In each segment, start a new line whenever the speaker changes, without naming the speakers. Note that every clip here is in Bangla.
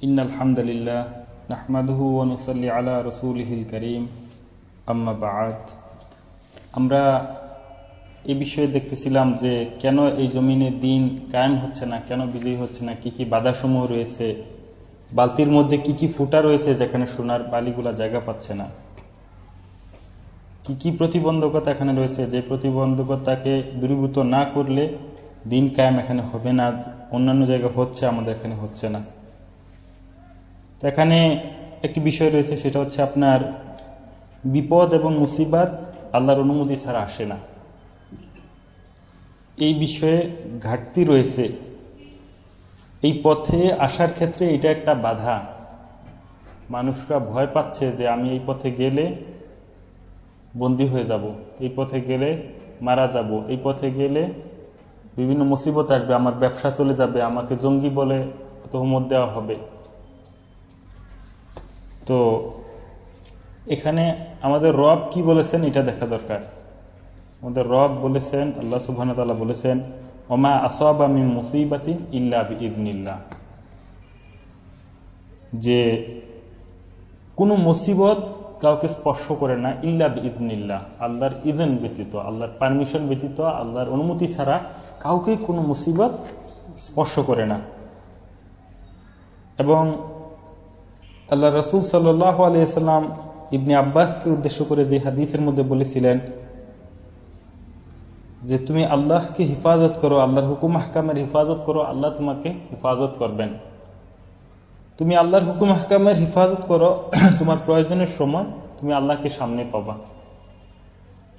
ইন্নাল হামদুলিল্লাহ নাহমাদুহু ওয়া নুসাল্লি আলা রাসূলিহিল কারীম আম্মা বা'দ। আমরা এই বিষয়ে দেখতেছিলাম যে কেন এই জমিনে দিন কায়েম হচ্ছে না, কেন বিজয়ী হচ্ছে না, কি কি বাধাসমূহ রয়েছে, বালতির মধ্যে কি কি ফুটা রয়েছে যেখানে সোনার বালিগুলা জায়গা পাচ্ছে না, কি কি প্রতিবন্ধকতা এখানে রয়েছে, যে প্রতিবন্ধকতাকে দূরীভূত না করলে দিন কায়েম এখানে হবে না, অন্যান্য জায়গায় হচ্ছে, আমাদের এখানে হচ্ছে না। তো এখানে একটি বিষয় রয়েছে, সেটা হচ্ছে আপনার বিপদ এবং মুসিবত আল্লাহর অনুমতি ছাড়া আসে না। এই বিষয়ে ঘাটতি রয়েছে। এই পথে আসার ক্ষেত্রে এটা একটা বাধা। মানুষরা ভয় পাচ্ছে যে আমি এই পথে গেলে বন্দী হয়ে যাব, এই পথে গেলে মারা যাব, এই পথে গেলে বিভিন্ন মুসিবত আসবে, আমার ব্যবসা চলে যাবে, আমাকে জঙ্গি বলে তহমত দেওয়া হবে। তো এখানে আমাদের রব কি বলেছেন এটা দেখা দরকার। আমাদের রব বলেছেন, আল্লাহ সুবহানাহু ওয়া তাআলা বলেছেন, ওমা আসাবা মিন মুসিবাতিন ইল্লা বিইذনিল্লাহ, যে কোনো মুসিবত কাউকে স্পর্শ করে না ইল্লা বিইذনিল্লাহ, আল্লাহর ইذন ব্যতীত, আল্লাহর পারমিশন ব্যতীত, আল্লাহর অনুমতি ছাড়া কাউকে কোনো মুসিবত স্পর্শ করে না। এবং আল্লাহ রাসূল সাল্লাল্লাহু আলাইহি ওয়াসাল্লাম ইবনে আব্বাসকে উদ্দেশ্য করে যে হাদিসের মধ্যে বলেছিলেন যে তুমি আল্লাহকে হিফাজত করো, আল্লাহর হুকুম আহকামের হিফাজত করো, আল্লাহ তোমাকে হিফাজত করবেন। তুমি আল্লাহর হুকুম আহকামের হিফাজত করো, তোমার প্রয়োজনের সময় তুমি আল্লাহকে সামনে পাবা।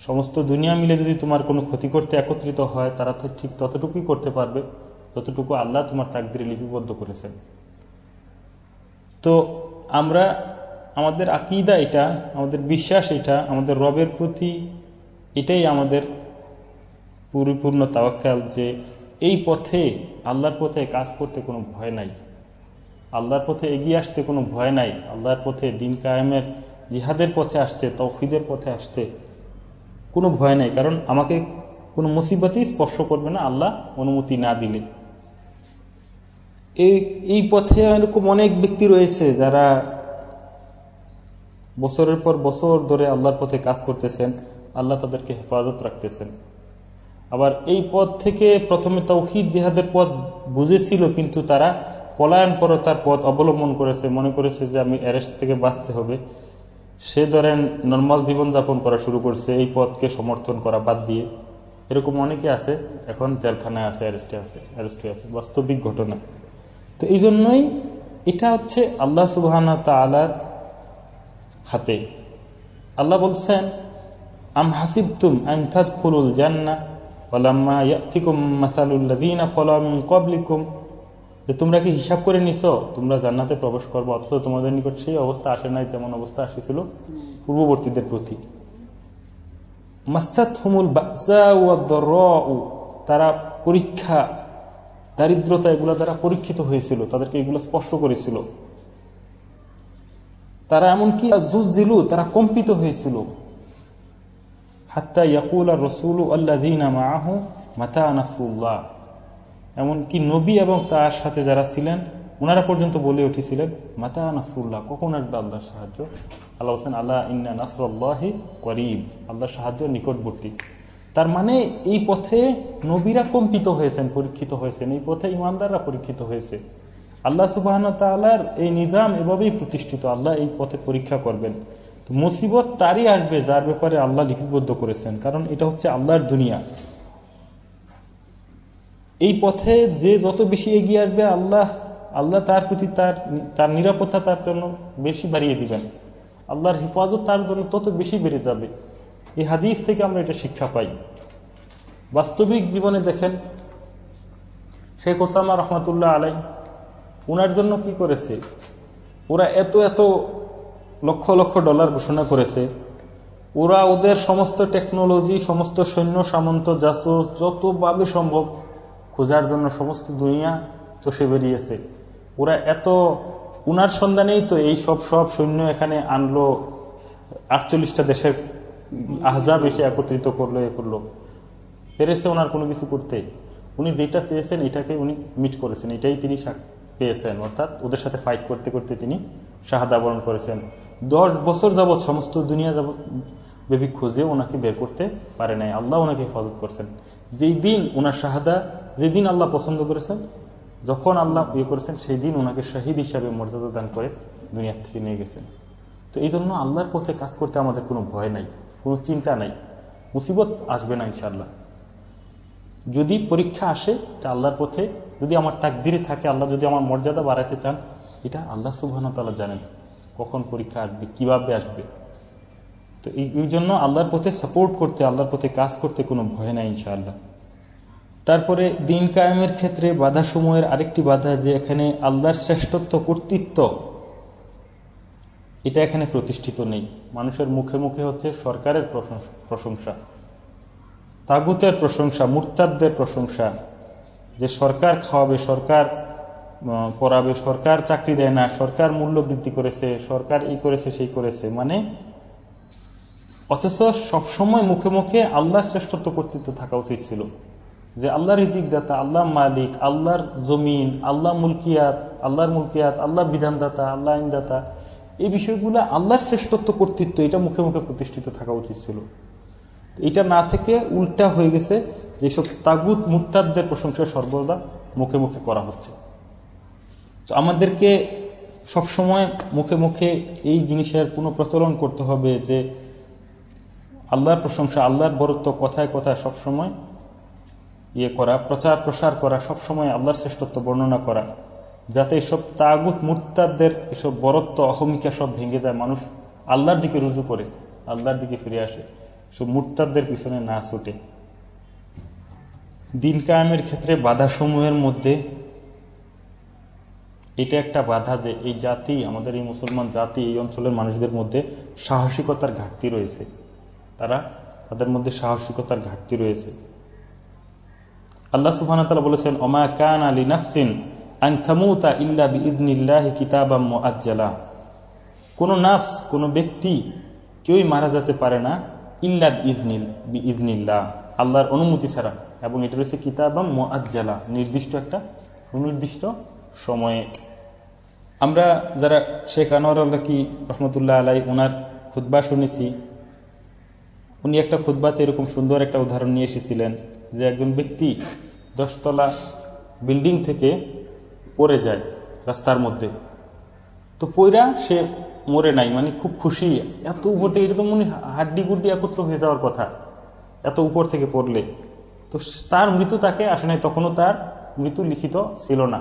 সমস্ত দুনিয়া মিলে যদি তোমার কোনো ক্ষতি করতে একত্রিত হয়, তারা তো ঠিক ততটুকুই করতে পারবে যতটুকু আল্লাহ তোমার তাকদীরে লিপিবদ্ধ করেছেন। তো আমরা আমাদের আকীদা এটা, আমাদের বিশ্বাস এটা, আমাদের রবের প্রতি এটাই আমাদের পরিপূর্ণ তাওয়াক্কাল, যে এই পথে আল্লাহর পথে কাজ করতে কোনো ভয় নাই, আল্লাহর পথে এগিয়ে আসতে কোনো ভয় নাই, আল্লাহর পথে দিন কায়েমের জিহাদের পথে আসতে, তাওহীদের পথে আসতে কোনো ভয় নাই। কারণ আমাকে কোনো মুসিবতই স্পর্শ করবে না আল্লাহ অনুমতি না দিলে। এই পথে এরকম অনেক ব্যক্তি রয়েছে যারা বছরের পর বছর ধরে আল্লাহর পথে কাজ করতেছেন, আল্লাহ তাদেরকে হেফাজত রাখতেছেন। আবার এই পথ থেকে প্রথমে তাওহীদ জিহাদের পথ বুঝেছিল, কিন্তু তারা পলায়নপরতার পথ অবলম্বন করেছে, মনে করেছে যে আমি অ্যারেস্ট থেকে বাঁচতে হবে। সে ধরেন নর্মাল জীবনযাপন করা শুরু করছে এই পথকে সমর্থন করা বাদ দিয়ে। এরকম অনেকে আছে, এখন জেলখানায় আছে, অ্যারেস্টে আছে, বাস্তবিক ঘটনা। তো এই জন্যই এটা হচ্ছে আল্লাহ সুবহানাহু ওয়া তাআলার হাতে। আল্লাহ বলছেন, আম হাসিবতুম আন তাদখুলুল জান্নাহ ওয়ালাম্মা ইয়াতিকুম মাসালুল লাযীনা খালা মিন ক্বাবলিকুম, যে তোমরা কি হিসাব করে নিছো তোমরা জান্নাতে প্রবেশ করবে, অথচ তোমাদের নিকট সেই অবস্থা আসে নাই যেমন অবস্থা আসছিল পূর্ববর্তীদের প্রতি। মাসাতহুমুল বাসা ওয়াদ দাররাউ, তারা পরীক্ষা, দারিদ্রতা এগুলো দ্বারা পরীক্ষিত হয়েছিল, তাদেরকে এগুলো স্পর্শ করেছিল। তারা এমনকি যুযজিলু, তারা কম্পিত হয়েছিল। হাত্তা ইয়াকুলা রাসূলু আল্লাযীনা মাআহু মাতা নাসরুল্লাহ, এমনকি নবী এবং তার সাথে যারা ছিলেন ওনারা পর্যন্ত বলে উঠেছিলেন মাতা নাসরুল্লাহ, কখন আসবে আল্লাহর সাহায্য। আল্লাহ বলেন আলা ইন্না নাসরাল্লাহি করিব, আল্লাহর সাহায্য নিকটবর্তী। তার মানে এই পথে নবীরা কম্পিত হয়েছেন, পরীক্ষিত হয়েছেন, এই পথে ইমানদাররা পরীক্ষিত হয়েছে। আল্লাহ সুবহানাহু ওয়া তাআলার এই নিজাম এভাবেই প্রতিষ্ঠিত, আল্লাহ এই পথে পরীক্ষা করবেন। তো মুসিবত তারই আসবে যার ব্যাপারে আল্লাহ লিপিবদ্ধ করেছেন, কারণ এটা হচ্ছে আল্লাহর দুনিয়া। এই পথে যে যত বেশি এগিয়ে আসবে আল্লাহ তার প্রতি তার নিরাপত্তা তার জন্য বেশি বাড়িয়ে দিবেন, আল্লাহর হেফাজত তার জন্য তত বেশি বেড়ে যাবে। এই হাদিস থেকে আমরা এটা শিক্ষা পাই। বাস্তবিক জীবনে দেখেন, শেখ ওসামা রহমাতুল্লাহ আলাই, ওনার জন্য কি করেছে, ওরা এত এত লক্ষ লক্ষ ডলার ঘোষণা করেছে, ওরা ওদের সমস্ত টেকনোলজি, সমস্ত সৈন্য সামন্ত জাসুস যতভাবে সম্ভব খোঁজার জন্য সমস্ত দুনিয়া চষে বেরিয়েছে। ওরা এত, উনার সন্ধানেই তো এই সব সৈন্য এখানে আনলো, 48টা দেশের আহজাব এসে একত্রিত করলো, পেরেছে ওনার কোনো কিছু করতে? উনি যেটা চেয়েছেন এটাকে উনি মিট করেছেন, এটাই তিনি পেয়েছেন, অর্থাৎ ওদের সাথে ফাইট করতে করতে তিনি শাহাদা বরণ করেছেন। 10 বছর যাবৎ সমস্ত দুনিয়া ব্যাপী খুঁজে ওনাকে বের করতে পারে নাই, আল্লাহ ওনাকে হেফাজত করছেন। যেই দিন ওনার শাহাদা, যেই দিন আল্লাহ পছন্দ করেছেন, যখন আল্লাহ করেছেন, সেই দিন ওনাকে শহীদ হিসাবে মর্যাদা দান করে দুনিয়ার থেকে নিয়ে গেছেন। তো এই জন্য আল্লাহর পথে কাজ করতে আমাদের কোনো ভয় নাই, কোনো চিন্তা নাই, মুসিবত আসবে না ইনশাআল্লাহ। যদি পরীক্ষা আসে, এটা আল্লাহর পথে, যদি আমার তাকদিরে থাকে, আল্লাহ যদি আমার মর্যাদা বাড়াতে চান, এটা আল্লাহ সুবহানাহু ওয়া তাআলা জানেন কখন পরীক্ষা আসবে, কিভাবে আসবে। তো এই জন্য আল্লাহর পথে সাপোর্ট করতে, আল্লাহর পথে কাজ করতে কোনো ভয় নাই ইনশাআল্লাহ। তারপরে দিন কায়েমের ক্ষেত্রে বাধা সমূহের আরেকটি বাধা, যে এখানে আল্লাহর শ্রেষ্ঠত্ব, কর্তৃত্ব, এটা এখানে প্রতিষ্ঠিত নেই। মানুষের মুখে মুখে হচ্ছে সরকারের প্রশংসা, তাগুতের প্রশংসা, মুরতাদদের প্রশংসা, যে সরকার খাওয়াবে, সরকার পড়াবে, সরকার চাকরি দেয় না, সরকার মূল্য বৃদ্ধি করেছে, সরকার এই করেছে সেই করেছে, মানে অথচ সবসময় মুখে মুখে আল্লাহর শ্রেষ্ঠত্ব, কর্তৃত্ব থাকা উচিত ছিল, যে আল্লাহ রিজিক দাতা, আল্লাহ মালিক, আল্লাহর জমিন, আল্লাহর মুলকিয়াত, আল্লাহর বিধানদাতা, আল্লাহ আইনদাতা, এই বিষয়গুলো আল্লাহর শ্রেষ্ঠত্ব, কর্তৃত্ব, এটা মুখে মুখে প্রতিষ্ঠিত থাকা উচিত ছিল। এটা না থেকে উল্টা হয়ে গেছে, যেসব তাগুত মুরতাদদের প্রশংসা সর্বদা মুখে মুখে করা হচ্ছে। তো আমাদেরকে সবসময় মুখে মুখে এই জিনিসের পুনঃপ্রচলন করতে হবে, যে আল্লাহর প্রশংসা, আল্লাহর বরত্ব কথায় কথায় সবসময় করা, প্রচার প্রসার করা, সবসময় আল্লাহর শ্রেষ্ঠত্ব বর্ণনা করা, যাতে এসব তাগুত মুরতাদদের এসব বরত্ব, অহমিকা সব ভেঙে যায়, মানুষ আল্লাহর দিকে রুজু করে, আল্লাহর দিকে ফিরে আসে, সব মুরতাদদের পিছনে না ছুটে। দিন কায়েমের ক্ষেত্রে বাধা সমূহের মধ্যে এটা একটা বাধা, যে এই জাতি, আমাদের এই মুসলমান জাতি, এই অঞ্চলের মানুষদের মধ্যে সাহসিকতার ঘাটতি রয়েছে, তাদের মধ্যে সাহসিকতার ঘাটতি রয়েছে। আল্লাহ সুবহানাহু ওয়া তাআলা বলেছেন, ওমা কানা লিনাফসিন আন তামুতা ইল্লা বিইذনিল্লাহি কিতাবাম মুআজ্জালা। কোন নাফস, কোন ব্যক্তি, কেউই মারা যেতে পারে না ইল্লা বিইذনিল্লাহ, আল্লাহর অনুমতি ছাড়া, এবং এটা রয়েছে কিতাবাম মুআজ্জালা, নির্দিষ্ট একটা সুনির্দিষ্ট সময়ে। আমরা যারা শেখ আনোয়ার আল-কাকি রহমতুল্লাহ আলাইহি ওনার খুতবা শুনেছি, উনি একটা খুতবাতে এরকম সুন্দর একটা উদাহরণ নিয়ে এসেছিলেন, যে একজন ব্যক্তি 10 তলা বিল্ডিং থেকে পড়ে যায় রাস্তার মধ্যে। তো পইরা সে মরে নাই, মানে খুব খুশি, এত উপর থেকে, এটা তো মনে হাড্ডি গুড্ডি একত্র হয়ে যাওয়ার কথা এত উপর থেকে পড়লে। তো তার মৃত্যু তাকে আসে নাই, তখনও তার মৃত্যু লিখিত ছিল না।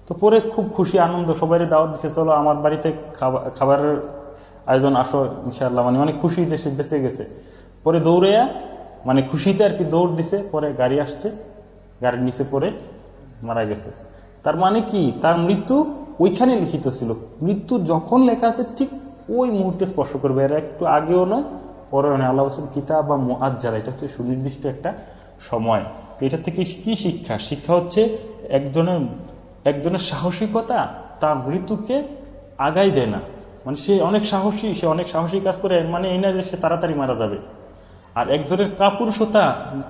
তো পরে খুব খুশি, আনন্দ, সবাই দাওয়াত দিচ্ছে, চলো আমার বাড়িতে খাবারের আয়োজন, আসো ইনশাআল্লাহ, মানে অনেক খুশি যে সে বেঁচে গেছে। পরে দৌড়ে, মানে খুশিতে আর কি দৌড় দিছে, পরে গাড়ি আসছে, গাড়ির নিচে পড়ে মারা গেছে। তার মানে কি, তার মৃত্যু ওইখানে লিখিত ছিল, মৃত্যু যখন লেখা আছে ঠিক ওই মুহূর্তে স্পর্শ করবে, এর একটু আগেও নয় পরেও নয়। আল্লাহ বলছেন কিতাব বা মুআজ্জালা, এটা হচ্ছে সুনির্দিষ্ট একটা সময়। তো এটা থেকে কি শিক্ষা? শিক্ষা হচ্ছে একজনের সাহসিকতা তার মৃত্যুকে আগাই দেয় না, মানে সে অনেক সাহসী কাজ করে, মানে এই না যে সে তাড়াতাড়ি মারা যাবে। আর একজনের কাপুরুষতা,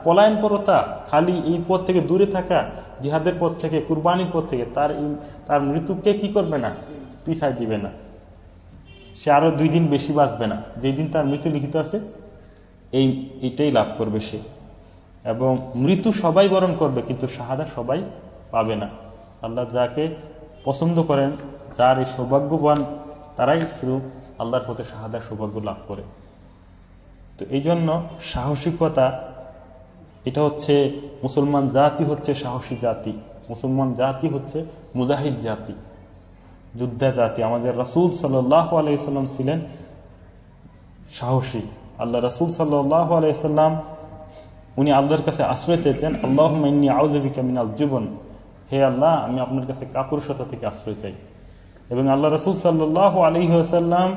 পলায়নপরতা, খালি এই পথ থেকে দূরে থাকা, জিহাদের পথ থেকে, কুরবানির পথ থেকে, তার মৃত্যুকে কি করবে না, পিছায় দিবে না, সে আরো 2 দিন বেশি বাঁচবে না, যেই দিন তার মৃত্যু লিখিত আছে এইটাই লাভ করবে সে। এবং মৃত্যু সবাই বরণ করবে, কিন্তু শাহাদা সবাই পাবে না। আল্লাহ যাকে পছন্দ করেন, যার এই সৌভাগ্যবান, তারাই শুধু আল্লাহর পথে শাহাদার সৌভাগ্য লাভ করে। তো এই জন্য সাহসিকতা, এটা হচ্ছে, মুসলমান জাতি হচ্ছে সাহসী জাতি, মুসলমান জাতি হচ্ছে মুজাহিদ জাতি, যোদ্ধা জাতি। আমাদের রাসূল সাল্লাল্লাহু আলাইহি সাল্লাম ছিলেন সাহসী। আল্লাহ রাসূল সাল্লাল্লাহু আলাইহি সাল্লাম উনি আল্লাহর কাছে আশ্রয় চেয়েছেন, আল্লাহুম্মা ইন্নী আউযু বিকা মিনাল জুবন, হে আল্লাহ, আমি আপনার কাছে কাপুরুষতা থেকে আশ্রয় চাই। এবং আল্লাহ রাসূল সাল্লাল্লাহু আলাইহি ওয়াসাল্লাম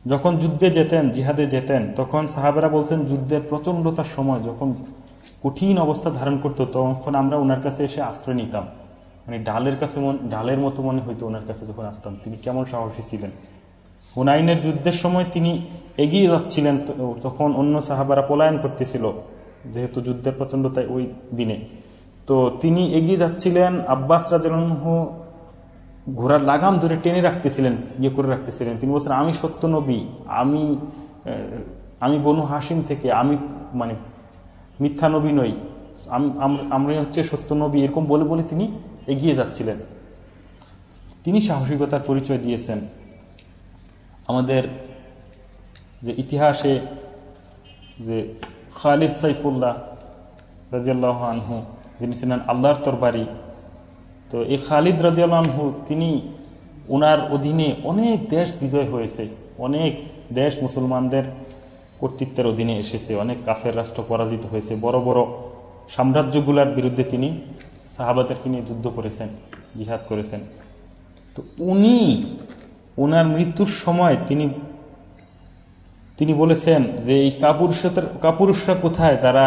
যখন যুদ্ধে যেতেন, জিহাদে যেতেন, তখন সাহাবারা বলছেন, যুদ্ধের প্রচন্ডতার সময় যখন কঠিন অবস্থা ধারণ করতো, তখন আমরা ওনার কাছে এসে আশ্রয় নিতাম, মানে ঢালের মতো মনে হইতো ওনার কাছে যখন আসতাম। তিনি কেমন সাহসী ছিলেন। হুনাইনের যুদ্ধের সময় তিনি এগিয়ে যাচ্ছিলেন, তখন অন্য সাহাবারা পলায়ন করতেছিল, যেহেতু যুদ্ধের প্রচন্ডতায় ওই দিনে। তো তিনি এগিয়ে যাচ্ছিলেন, আব্বাস রাদিয়াল্লাহু আনহু ঘোড়ার লাগাম ধরে টেনে রাখতেছিলেন, ইয়ে করে রাখতেছিলেন। তিনি বলছেন, আমি সত্য নবী, আমি বনু হাসিম থেকে, আমি মানে মিথ্যা নবী নই, আমরা হচ্ছে সত্য নবী, এরকম বলে বলে তিনি এগিয়ে যাচ্ছিলেন। তিনি সাহসিকতার পরিচয় দিয়েছেন। আমাদের যে ইতিহাসে যে খালিদ সাইফুল্লাহ রাদিয়াল্লাহু আনহু, যিনি ছিলেন আল্লাহর তরবারি, তো এই খালিদ রাদিয়াল্লাহু আনহু তিনি ওনার অধীনে অনেক দেশ বিজয় হয়েছে, অনেক দেশ মুসলমানদের কর্তৃত্বের অধীনে এসেছে, অনেক কাফের রাষ্ট্র পরাজিত হয়েছে, বড় বড় সাম্রাজ্যগুলোর বিরুদ্ধে তিনি সাহাবাদেরকে নিয়ে যুদ্ধ করেছেন, জিহাদ করেছেন। তো ওনার মৃত্যুর সময় তিনি বলেছেন যে এই কাপুরুষরা কোথায়, যারা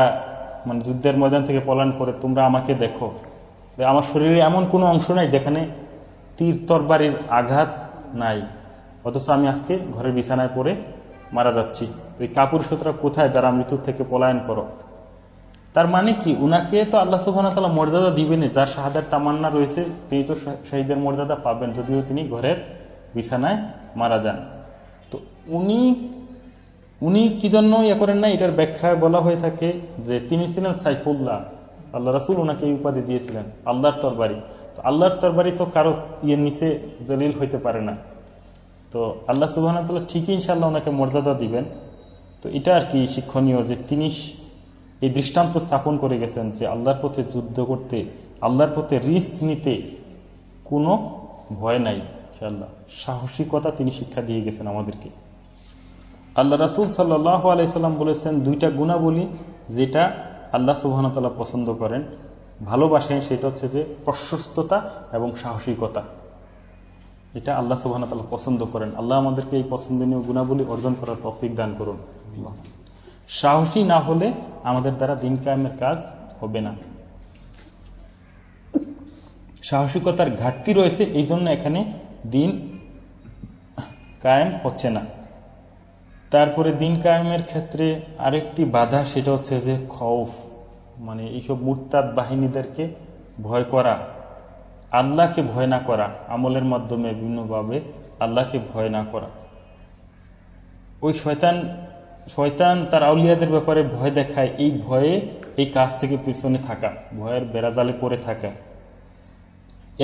মানে যুদ্ধের ময়দান থেকে পলায়ন করে, তোমরা আমাকে দেখো, আমার শরীরে এমন কোনো অংশ নাই যেখানে তীর তরবারির আঘাত নাই, অথচ আমি আজকে ঘরের বিছানায় পড়ে মারা যাচ্ছি। তো এই কাপুরুষরা কোথায়, যারা মৃত্যুর থেকে পলায়ন করো। তার মানে কি, উনাকে তো আল্লাহ সুবহানাহু ওয়া তাআলা মর্যাদা দিবেন, যার শাহাদাত তামান্না রয়েছে তিনি তো শহীদের মর্যাদা পাবেন, যদিও তিনি ঘরের বিছানায় মারা যান। তো উনি কি জন্য ইয়ে করেন না, এটার ব্যাখ্যায় বলা হয়ে থাকে যে তিনি ছিলেন সাইফুল্লাহ, আল্লাহ রাসূল ওনাকে এই উপাধি দিয়েছিলেন, আল্লাহর তরবারি। তো আল্লাহর তরবারি তো কারো ইয়ের নিচে জলিল হইতে পারে না। তো আল্লাহ সুবহানাহু ওয়া তাআলা ঠিকই ইনশাআল্লাহ ওনাকে মর্যাদা দিবেন। তো এটা আর কি শিক্ষণীয়, যে তিনি এই দৃষ্টান্ত স্থাপন করে গেছেন যে আল্লাহর পথে যুদ্ধ করতে, আল্লাহর পথে রিস্ক নিতে কোনো ভয় নাই, ইনশাআল্লাহ সাহসিকতা তিনি শিক্ষা দিয়ে গেছেন আমাদেরকে। আল্লাহ রাসূল সাল্লাল্লাহু আলাইহি সাল্লাম বলেছেন, দুইটা গুণাবলী যেটা আল্লাহ সুবহানাহু ওয়া তাআলা পছন্দ করেন, ভালোবাসেন, সেটা হচ্ছে যে প্রশস্ততা এবং সাহসিকতা। এটা আল্লাহ সুবহানাহু ওয়া তাআলা পছন্দ করেন। আল্লাহ আমাদেরকে এই পছন্দনীয় গুণাবলী অর্জন করার তৌফিক দান করুন। সাহসী না হলে আমাদের দ্বারা দিন কায়েমের কাজ হবে না। সাহসিকতার ঘাটতি রয়েছে, এই জন্য এখানে দিন কায়েম হচ্ছে না। তারপরে দিন কায়েমের ক্ষেত্রে আরেকটি বাধা, সেটা হচ্ছে যে খৌফ, মানে এইসব মুরতাদ বাহিনীদেরকে ভয় করা, আল্লাহকে ভয় না করা, আমলের মাধ্যমে বিভিন্নভাবে আল্লাহকে ভয় না করা। ওই শয়তান তার আউলিয়াদের ব্যাপারে ভয় দেখায়, এই ভয়ে এই কাজ থেকে পিছনে থাকা, ভয়ের বেড়াজালে পড়ে থাকা,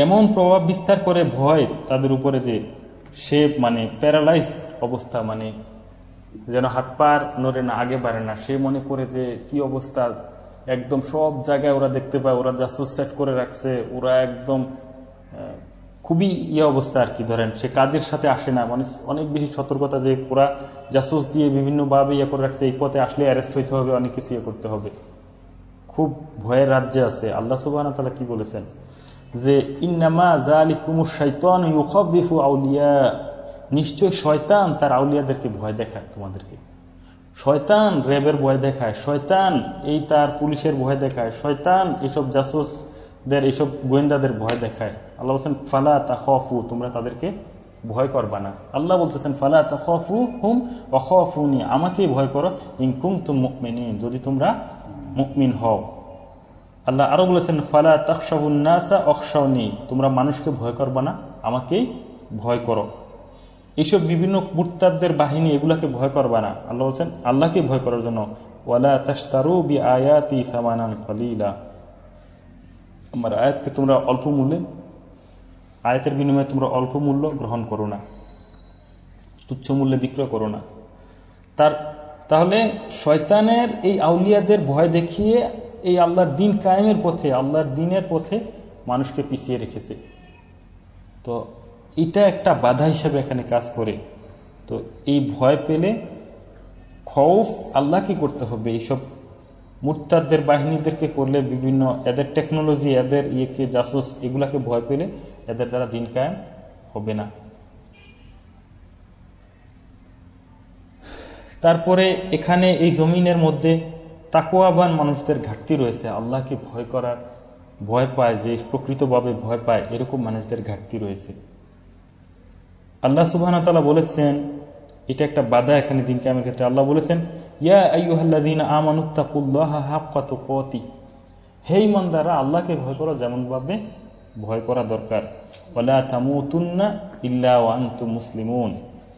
এমন প্রভাব বিস্তার করে ভয় তাদের উপরে যে সে মানে প্যারালাইজ অবস্থা, মানে যেন হাত পার নড়ে না, আগে বাড়ে না। সে মনে করে যে কি অবস্থা, একদম সব জায়গায় ওরা দেখতে পায়, ওরা জাসুস সেট করে রাখছে, ওরা একদম খুবই অবস্থা আর কি। ধরেন সে কাজের সাথে আসে না, মানে অনেক বেশি সতর্কতা যে ওরা জাসুস দিয়ে বিভিন্নভাবে করে রাখছে, এই পথে আসলে অ্যারেস্ট হইতে হবে, অনেক কিছু করতে হবে, খুব ভয়ের রাজ্যে আছে। আল্লাহ সুবহানাহু ওয়া তাআলা কি বলেছেন যে ইন্নামা যালিকুমুশ শাইতানু ইউখাব্বিফু আউলিয়া, নিশ্চয় শয়তান তার আউলিয়াদেরকে ভয় দেখায় তোমাদেরকে। শয়তান র্যাবের ভয় দেখায়, শয়তান এই তার পুলিশের ভয় দেখায়, শয়তান এইসব জাসুসদের এইসব গোয়েন্দাদের ভয় দেখায়। আল্লাহ বলছেন ফালা তাখাফু, তোমরা তাদেরকে ভয় করবা না। আল্লাহ বলতেছেন ফালা তাখাফু হুম ওয়া খাফুনি, আমাকেই ভয় করো, ইন কুনতুম মুমিনিন, যদি তোমরা মুমিন হও। আল্লাহ আরো বলেছেন ফালা তাখশাবুন নাসা আখশাউনি, তোমরা মানুষকে ভয় করবা না, আমাকেই ভয় করো। এইসব বিভিন্ন মুরতাদদের বাহিনী, এগুলাকে ভয় করবা না। আল্লাহ বলছেন আল্লাহকে ভয় করার জন্য, ওয়ালা তাশতারু বিআয়াতি সামানান কলিলা, আমার আয়াতকে তোমরা অল্প মূল্যে, আয়াতের বিনিময়ে তোমরা অল্প মূল্য গ্রহণ করো না, তুচ্ছ মূল্যে বিক্রয় করো না। তাহলে শয়তানের এই আউলিয়াদের ভয় দেখিয়ে এই আল্লাহর দিন কায়েমের পথে, আল্লাহর দিনের পথে মানুষকে পিছিয়ে রেখেছে। তো এটা একটা বাধা হিসেবে এখানে কাজ করে। তো এই ভয় পেলে খৌফ আল্লাহ কি করতে হবে, এইসব মুরতাদদের বাহিনীদেরকে করলে, বিভিন্ন এদের টেকনোলজি, এদের ইয়েকে জাসুস, এগুলাকে ভয় পেলে এদের দ্বারা দিন কায়েম হবে না। তারপরে এখানে এই জমিনের মধ্যে তাকওয়াবান মানুষদের ঘাটতি রয়েছে, আল্লাহকে ভয় করার, ভয় পায়, যে প্রকৃতভাবে ভয় পায়, এরকম মানুষদের ঘাটতি রয়েছে। আল্লাহ সুবহানাহু ওয়া তাআলা বলেছেন, এটা একটা বাধা এখানে দিন কিয়ামতের ক্ষেত্রে। আল্লাহ বলেছেন ইয়া আইয়ুহাল্লাযীনা আমানুত্তাকুল্লাহা হাক্কা তুকাতিহি হে ঈমানদাররা আল্লাহকে ভয় করো যেমন ভাবে ভয় করা দরকার। ওয়ালা তামুতুন্না ইল্লা ওয়া আনতুম মুসলিমুন,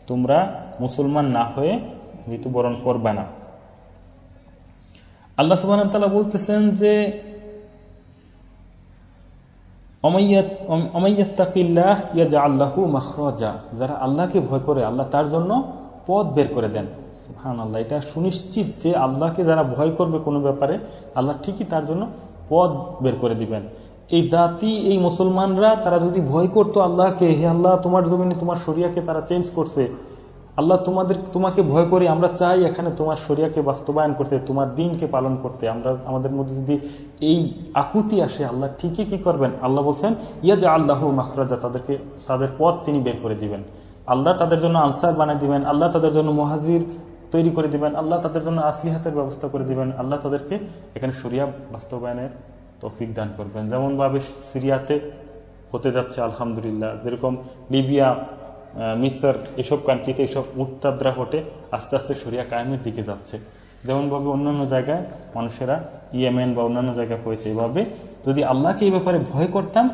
তোমরা মুসলমান না হয়ে মৃত্যুবরণ করবে না। আল্লাহ সুবহানাহু ওয়া তাআলা বলতেছেন যে ওমাইয়াত্তাকিল্লাহ ইয়াজআল লাহু মাখরাজা, যারা আল্লাহকে ভয় করে আল্লাহ তার জন্য পথ বের করে দেন। সুবহানাল্লাহ, এটা সুনিশ্চিত যে আল্লাহকে যারা ভয় করবে কোনো ব্যাপারে আল্লাহ ঠিকই তার জন্য পথ বের করে দিবেন। এই জাতি, এই মুসলমানরা তারা যদি ভয় করতো আল্লাহকে, হে আল্লাহ তোমার জমিনে তোমার শরিয়াকে তারা চেঞ্জ করছে, আল্লাহ তোমাকে ভয় করি, আমরা চাই এখানে তোমার শরিয়াকে বাস্তবায়ন করতে, তোমার দ্বীনকে পালন করতে, আমাদের মধ্যে যদি এই আকুতি আসে আল্লাহ ঠিকই কি করবেন। আল্লাহ বলছেন ইয়াজআল লাহু মাখরাজা, তাদের পথ তিনি বের করে দিবেন। আল্লাহ তাদের জন্য আনসার বানিয়ে দিবেন, আল্লাহ তাদের জন্য মুহাজির তৈরি করে দিবেন, আল্লাহ তাদের জন্য আসলিহাতের ব্যবস্থা করে দিবেন, আল্লাহ তাদেরকে এখানে শরিয়া বাস্তবায়নের তৌফিক দান করবেন। যেমন ভাবে সিরিয়াতে হতে যাচ্ছে আলহামদুলিল্লাহ, যেরকম লিবিয়া, মিসর, এসব কান্ট্রিতে এসব মুরতাদরা হটে আস্তে আস্তে শরিয়া কায়েমের দিকে যাচ্ছে। যেমনভাবে অন্যান্য জায়গায় মানুষেরা ইয়েমেন বা অন্যান্য জায়গায় হয়েছে, এইভাবে যদি আল্লাহকে এই ব্যাপারে ভয় করতাম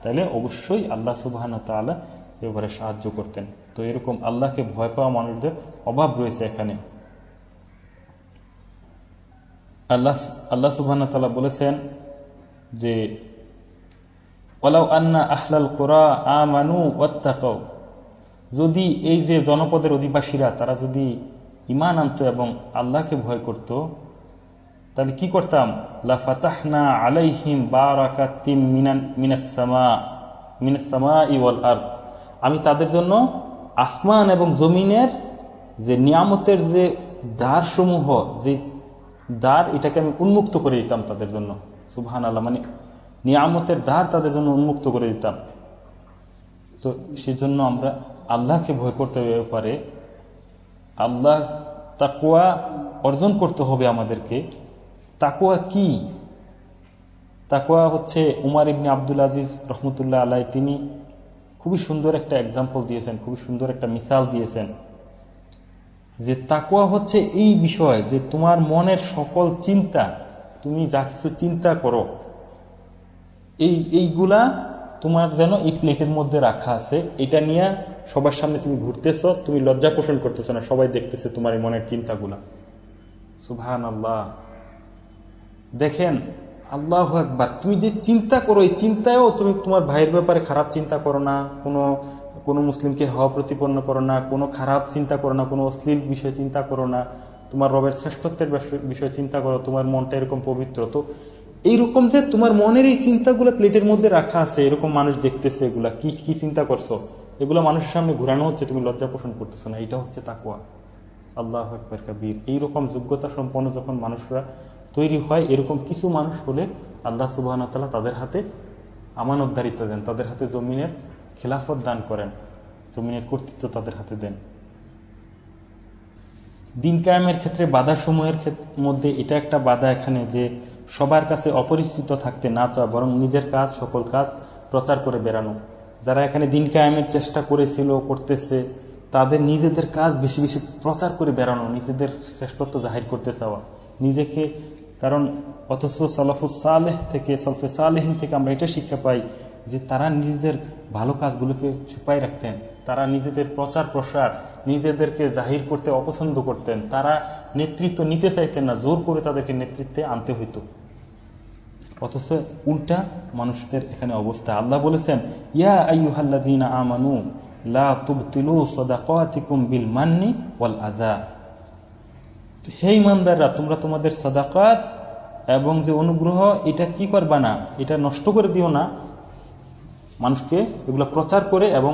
তাহলে অবশ্যই আল্লাহ সুবহানাহু ওয়া তাআলা এ ব্যাপারে সাহায্য করতেন। তো এরকম আল্লাহকে ভয় পাওয়া মানুষদের অভাব রয়েছে এখানে। আল্লাহ সুবহানাহু ওয়া তাআলা বলেছেন যে ওয়ালাউ আন্না আহলাল কুরা আমানু ওয়াত্তাকাউ, যদি এই যে জনপদের অধিবাসীরা তারা যদি ঈমান আনতো এবং আল্লাহকে ভয় করত, তাহলে কি করতাম, লা ফাতাহনা আলাইহিম বারাকাতিম মিনাস সামাই ওয়াল আরদ, আমি তাদের জন্য আসমান এবং জমিনের যে নিয়ামতের যে দ্বারসমূহ, যে দ্বার, এটাকে আমি উন্মুক্ত করে দিতাম তাদের জন্য। সুবহানাল্লাহ, মানে নিয়ামতের দ্বার তাদের জন্য উন্মুক্ত করে দিতাম। তো সেজন্য আমরা আল্লাহকে ভয় করতে পারে, আল্লাহ তাকওয়া অর্জন করতে হবে আমাদেরকে। তাকওয়া কি? তাকওয়া হচ্ছে উমর ইবনে আব্দুল আজিজ রহমতুল্লাহ আলাইহি তিনি খুবই সুন্দর একটা এক্সাম্পল দিয়েছেন, খুবই সুন্দর একটা মিসাল দিয়েছেন যে তাকওয়া হচ্ছে এই বিষয় যে তোমার মনের সকল চিন্তা, তুমি যা কিছু চিন্তা করো এইগুলা তোমার যেন এই প্লেটের মধ্যে রাখা আছে, এটা নিয়ে সবার সামনে তুমি ঘুরতেছ, তুমি লজ্জা পোষণ করতেছ না, সবাই দেখতেছে তোমার এই মনের চিন্তাগুলা। সুবহানাল্লাহ, দেখেন আল্লাহু আকবার, তুমি যে চিন্তা করো এই চিন্তায়ও তুমি তোমার ভাইয়ের ব্যাপারে খারাপ চিন্তা করো না, কোনো মুসলিমকে হওয়া প্রতিপন্ন করো না, কোনো খারাপ চিন্তা করো না, কোনো অশ্লীল বিষয় চিন্তা করো না, তোমার রবের শ্রেষ্ঠত্বের বিষয় চিন্তা করো, তোমার মনটা এরকম পবিত্র। তো এইরকম যে তোমার মনের এই চিন্তাগুলো প্লেটের মধ্যে রাখা আছে, এরকম মানুষ দেখতেছে, এগুলা কি কি চিন্তা করছো, এগুলো মানুষের সামনে ঘুরানো হচ্ছে, তুমি লজ্জা পোষণ করতেছো না, এটা হচ্ছে তাকওয়া। আল্লাহু আকবার কাবীর। এইরকম যোগ্যতা সম্পন্ন যখন মানুষরা তৈরি হয়, এরকম কিছু মানুষ হলে আল্লাহ সুবহানাহু ওয়া তাআলা তাদের হাতে আমানতদারিত্ব দেন, তাদের হাতে জমিনের খিলাফত দান করেন, জমিনের কর্তৃত্ব তাদের হাতে দেন। দিন কায়েমের ক্ষেত্রে বাধা সমূহের মধ্যে এটা একটা বাধা এখানে যে সবার কাছে অপরিচিত থাকতে না চাওয়া, বরং নিজের কাজ, সকল কাজ প্রচার করে বেড়ানো। যারা এখানে দিন কায়েমের চেষ্টা করেছিল, করতেছে, তাদের নিজেদের কাজ বেশি বেশি প্রচার করে বেড়ানো, নিজেদের শ্রেষ্ঠত্ব জাহির করতে চাওয়া নিজেকে। কারণ অথচ সালাফুস সালেহ থেকে, সলফে সালেহিন থেকে আমরা এটা শিক্ষা পাই যে তারা নিজেদের ভালো কাজগুলোকে ছুপাই রাখতেন, তারা নিজেদের প্রচার প্রসার, নিজেদেরকে জাহির করতে অপছন্দ করতেন, তারা নেতৃত্ব নিতে চাইতেন না, জোর করে তাদেরকে নেতৃত্বে আনতে হইতো। অথচ উল্টা মানুষদের এখানে অবস্থা। আল্লাহ বলেছেন ইয়া আইয়ুহাল্লাযীনা আমানু লা তুবতিলু সাদাকাতিকুম বিল মান্নি ওয়াল আযা, হে ঈমানদাররা তোমরা তোমাদের সাদাকাত এবং যে অনুগ্রহ এটা কি করবা না, এটা নষ্ট করে দিও না, মানুষকে এগুলা প্রচার করে এবং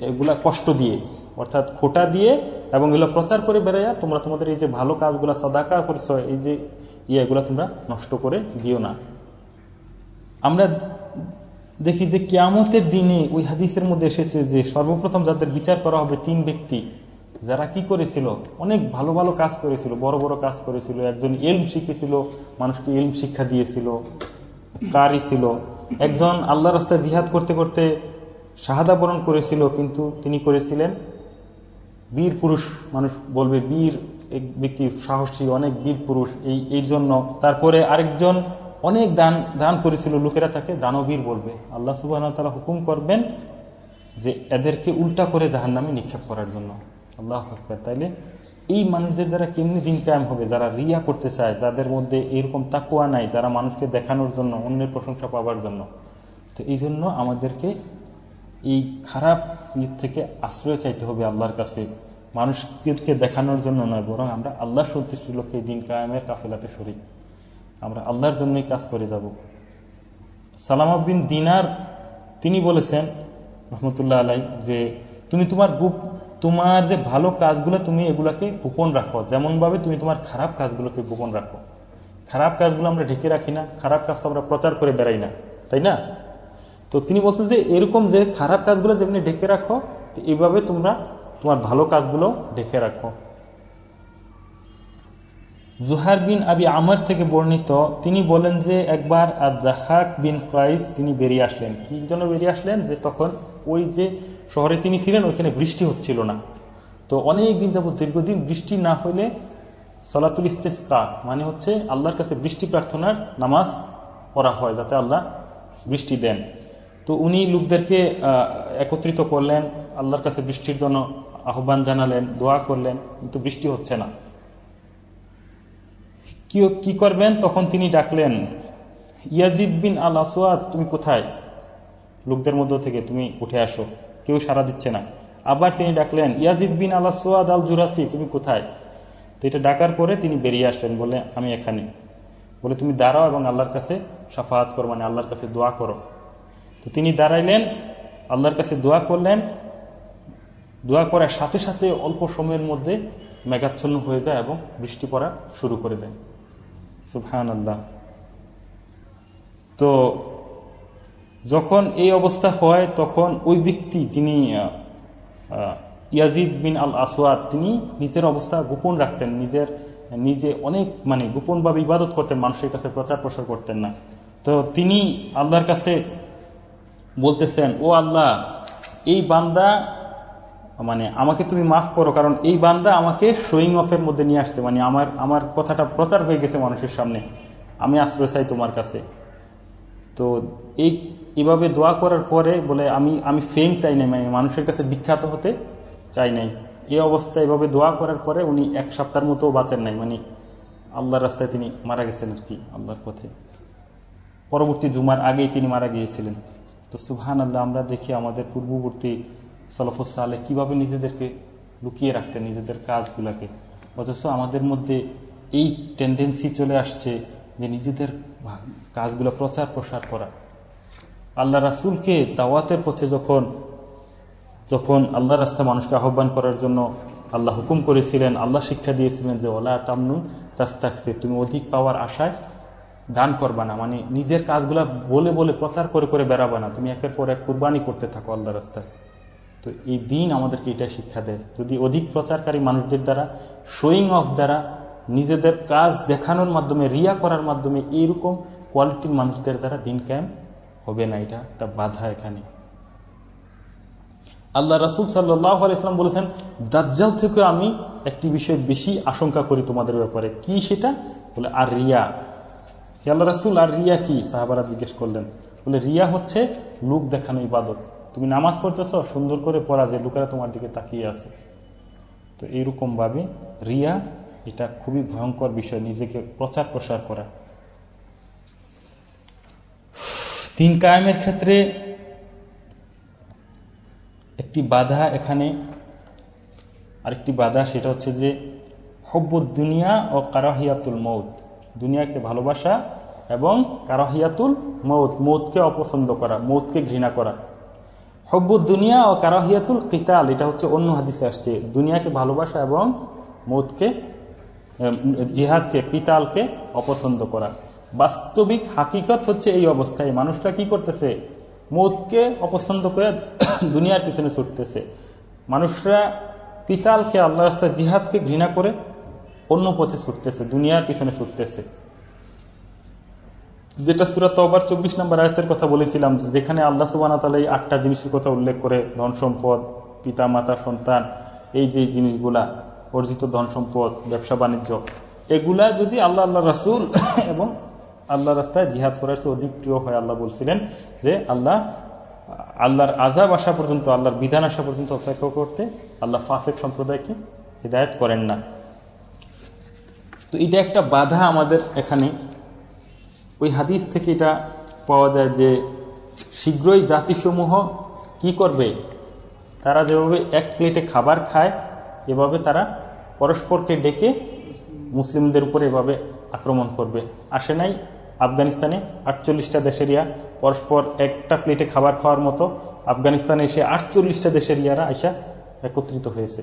এগুলা কষ্ট দিয়ে, অর্থাৎ খোটা দিয়ে এবং এগুলো প্রচার করে বেড়াইয়া তোমরা তোমাদের এই যে ভালো কাজগুলা সাদাকা করছো, এই যে এগুলা তোমরা নষ্ট করে দিও না। আমরা দেখি যে কিয়ামতের দিনে ওই হাদিসের মধ্যে এসেছে যে সর্বপ্রথম যাদের বিচার করা হবে 3 ব্যক্তি, যারা কি করেছিল, অনেক ভালো ভালো কাজ করেছিল, বড় বড় কাজ করেছিল। একজন ইলম শিখেছিল, মানুষকে ইলম শিক্ষা দিয়েছিল, কারি ছিল। একজন আল্লাহর রাস্তায় জিহাদ করতে করতে শাহাদা বরণ করেছিল, কিন্তু তিনি করেছিলেন বীর পুরুষ, মানুষ বলবে বীর এক ব্যক্তি, সাহসী, অনেক বীর পুরুষ এই জন্য। তারপরে আরেকজন অনেক দান দান করেছিল, লোকেরা তাকে দানবীর বলবে। আল্লাহ সুবহানাহু ওয়া তাআলা হুকুম করবেন যে এদেরকে উল্টা করে জাহান্নামে নিক্ষেপ করার জন্য। আল্লাহু আকবার। তাইলে এই মানুষদের দ্বারা কেমনি দিন কায়েম হবে? যারা রিয়া করতে চায়, যাদের মধ্যে এরকম তাকওয়া নাই, যারা মানুষকে দেখানোর জন্য, অন্যের প্রশংসা পাওয়ার জন্য। তো এই জন্য আমাদেরকে এই খারাপ ইয়ে থেকে আশ্রয় চাইতে হবে আল্লাহর কাছে, মানুষকে দেখানোর জন্য নয়, বরং আমরা আল্লাহর সন্তুষ্টির লক্ষ্যে দিন কায়েমের কাফেলাতে শরীক, আমরা আল্লাহর জন্যই কাজ করে যাব। সালামা বিন দিনার তিনি বলেছেন রহমতুল্লাহ আলাই যে তুমি তোমার যে ভালো কাজগুলো তুমি এগুলাকে গোপন রাখো, যেমন ভাবে তুমি তোমার খারাপ কাজগুলোকে গোপন রাখো। খারাপ কাজগুলো আমরা ঢেকে রাখি না, খারাপ কাজ তো আমরা প্রচার করে বেড়াই না, তাই না? তো তিনি বলছেন যে এরকম যে খারাপ কাজগুলো যেমনি ঢেকে রাখো, এইভাবে তোমরা তোমার ভালো কাজগুলো ঢেকে রাখো। জুহার বিন আবি আমর থেকে বর্ণিত, তিনি বলেন যে একবার আয-যাহাক বিন কাইস তিনি বেরিয়ে আসলেন। কি জন্য বেরিয়ে আসলেন? যে তখন ওই যে শহরে তিনি ছিলেন ওইখানে বৃষ্টি হচ্ছিল না। তো অনেক দিন যাবত, দীর্ঘদিন বৃষ্টি না হইলে সালাতুল ইস্তিসকা মানে হচ্ছে আল্লাহর কাছে বৃষ্টি প্রার্থনার নামাজ পড়া হয় যাতে আল্লাহ বৃষ্টি দেন। তো উনি লোকদেরকে একত্রিত করলেন, আল্লাহর কাছে বৃষ্টির জন্য আহ্বান জানালেন, দোয়া করলেন, কিন্তু বৃষ্টি হচ্ছে না। কি করবেন? তখন তিনি ডাকলেন, ইয়াজিদ বিন আল আসওয়াদ তুমি কোথায়? লোকদের মধ্য থেকে তুমি উঠে আসো। কেউ সাড়া দিচ্ছে না। আবার তিনি ডাকলেন, ইয়াজিদ বিন আল আসওয়াদ আল জুরাসি তুমি কোথায়? তো এটা ডাকার পরে তিনি বেরিয়ে আসলেন, বলে আমি এখানে। বলে তুমি দাঁড়াও এবং আল্লাহর কাছে শাফাআত করো, মানে আল্লাহর কাছে দোয়া করো। তো তিনি দাঁড়াইলেন, আল্লাহর কাছে দোয়া করলেন। দোয়া করার সাথে সাথে অল্প সময়ের মধ্যে মেঘাচ্ছন্ন হয়ে যায় এবং বৃষ্টি পড়া শুরু করে দেয়। সুবহানাল্লাহ। তো যখন এই অবস্থা হয় তখন ওই ব্যক্তি যিনি ইয়াজিদ বিন আল আসওয়াদ তিনি নিজের অবস্থা গোপন রাখতেন, নিজে অনেক গোপনভাবে ইবাদত করতেন, মানুষের কাছে প্রচার প্রসার করতেন না। তো তিনি আল্লাহর কাছে বলতেছেন, ও আল্লাহ, এই বান্দা আমাকে তুমি মাফ করো, কারণ এই বান্দা আমাকে শোয়িং অফের মধ্যে নিয়ে আসছে, আমার কথাটা প্রচার হয়ে গেছে মানুষের সামনে, আমি আশ্রয় চাই তোমার কাছে। তো এইভাবে দোয়া করার পরে বলে আমি ফেম চাই নাই, মানুষের কাছে বিখ্যাত হতে চাই নাই। এই অবস্থায় এভাবে দোয়া করার পরে উনি 1 সপ্তাহের মতো বাঁচেন নাই, আল্লাহর রাস্তায় তিনি মারা গেছেন আর কি, আল্লাহর পথে। পরবর্তী জুমার আগেই তিনি মারা গিয়েছিলেন। তো সুবহানাল্লাহ, আমরা দেখি আমাদের পূর্ববর্তী সালাফুস সালেহ কিভাবে নিজেদেরকে লুকিয়ে রাখতেন, নিজেদের কাজগুলাকে। অথচ আমাদের মধ্যে এই টেন্ডেন্সি চলে আসছে যে নিজেদের কাজগুলো প্রচার প্রসার করা। আল্লাহ রাসূলকে দাওয়াতের পথে যখন আল্লাহ রাস্তায় মানুষকে আহ্বান করার জন্য আল্লাহ হুকুম করেছিলেন, আল্লাহ শিক্ষা দিয়েছিলেন যে ওয়ালা তামনুন তাস্তাকসির, তুমি অধিক পাওয়ার আশায় দান করবা না, নিজের কাজগুলা বলে বলে প্রচার করে করে বেড়াবা না, তুমি একের পর এক কুরবানি করতে থাকো আল্লাহ রাস্তায়। তো এই দিন আমাদেরকে এটা শিক্ষা দেয়। যদি অধিক প্রচারকারী মানুষদের দ্বারা, শোয়িং অফ দ্বারা, নিজেদের কাজ দেখানোর মাধ্যমে, রিয়া করার মাধ্যমে এইরকম কোয়ালিটির মানুষদের দ্বারা দিন কায়েম হবে না, এটা একটা বাধা এখানে। আল্লাহ রাসূল সাল্লাল্লাহু আলাইহি ওয়াসাল্লাম বলেছেন, দাজ্জাল থেকে আমি একটি বিষয় বেশি আশঙ্কা করি তোমাদের ব্যাপারে। কি সেটা? বলে আর রিয়া। আল্লাহ রাসূল আর রিয়া কি? সাহাবারা জিজ্ঞেস করলেন। বলে রিয়া হচ্ছে লোক দেখানো ইবাদত। তুমি নামাজ পড়তেছ, সুন্দর করে পড়া যে লোকেরা তোমার দিকে তাকিয়ে আছে। তো এইরকম ভাবে রিয়া এটা খুবই ভয়ঙ্কর বিষয়, নিজেকে প্রচার প্রসার করা। দিন কায়েমের ক্ষেত্রে একটি বাধা এখানে, আরেকটি বাধা, সেটা হচ্ছে যে হুব্বুদ দুনিয়া ও কারাহিয়াতুল মউত, দুনিয়াকে ভালোবাসা এবং কারাহিয়াতুল মউত, মউতকে অপছন্দ করা, মউতকে ঘৃণা করা। হুব্বুদ দুনিয়া ও কারাহিয়াতুল কিতাল, এটা হচ্ছে অন্য হাদিসে আসছে, দুনিয়াকে ভালোবাসা এবং মউতকে, জিহাদকে, কিতালকে অপছন্দ করা। বাস্তবিক হাকিকত হচ্ছে এই অবস্থায় মানুষরা কি করতেছে? মউতকে অপছন্দ করে দুনিয়ার পিছনে ছুটতেছে। মানুষরা কিতালকে, আল্লাহর রাস্তায় জিহাদকে ঘৃণা করে অন্য পথে ছুটতেছে, দুনিয়ার পিছনে ছুটতেছে। যেটা সূরা তওবার 24 নম্বর আয়াতের কথা বলেছিলাম, যেখানে আল্লাহ সুবহানাহু ওয়া তাআলা এই 8টা জিনিসের কথা উল্লেখ করে, ধন সম্পদ, পিতা মাতা সন্তান, এই যে জিনিসগুলা, অর্জিত ধন সম্পদ, ব্যবসা বাণিজ্য, এগুলা যদি আল্লাহ রাসূল এবং আল্লাহ রাস্তায় জিহাদ করার চেয়ে অধিক প্রিয় হয়। আল্লাহ বলছিলেন যে আল্লাহর আযাব আসা পর্যন্ত, আল্লাহর বিধান আসা পর্যন্ত অপেক্ষা করতে আল্লাহ ফাসিক সম্প্রদায়কে হিদায়াত করেন না। তো এটা একটা বাধা আমাদের এখানে। ওই হাদিস থেকে এটা পাওয়া যায় যে শীঘ্রই জাতিসমূহ কি করবে, তারা যেভাবে এক প্লেটে খাবার খায় এভাবে তারা পরস্পরকে ডেকে মুসলিমদের উপরে এভাবে আক্রমণ করবে। আসে নাই আফগানিস্তানে 48টা দেশের ইয়া পরস্পর একটা প্লেটে খাবার খাওয়ার মতো, আফগানিস্তানে এসে 48টা দেশের ইয়ারা আইসা একত্রিত হয়েছে।